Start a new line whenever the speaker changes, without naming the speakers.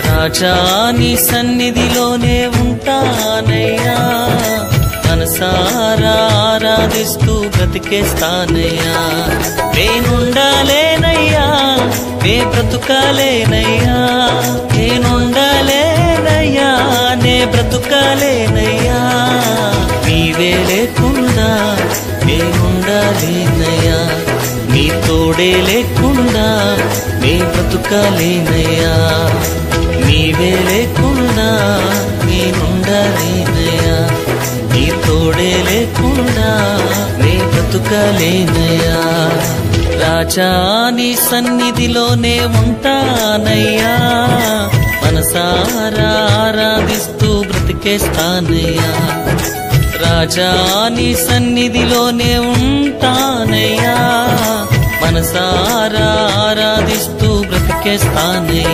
రాజా నీ సన్నిధిలోనే ఉంటానయ్యా, మనసారా ఆరాధిస్తూ బ్రతికేస్తానయ్యా. నేనుండాలేనయ్యా, నే బ్రతుకాలేనయ్యా, నేనుండాలేనయ్యా, నే బ్రతుకాలేనయ్యా. నీవే లేకుండా నేనుండాలేనయ్యా, నీ తోడే లేకుండా నే బ్రతుకాలేనయ్యా. నీవే లేకుండా నేనుండాలేనయ్యా, నీ తోడే లేకుండా నే బ్రతుకాలేనయ్యా. రాజా నీ సన్నిధిలోనే ఉంటానయ్యా, మనసారా ఆరాధిస్తూ బ్రతికేస్తానయ్యా. రాజా నీ సన్నిధిలోనే ఉంటానయ్యా, మనసారా ఆరాధిస్తూ బ్రతికేస్తానయ్యా.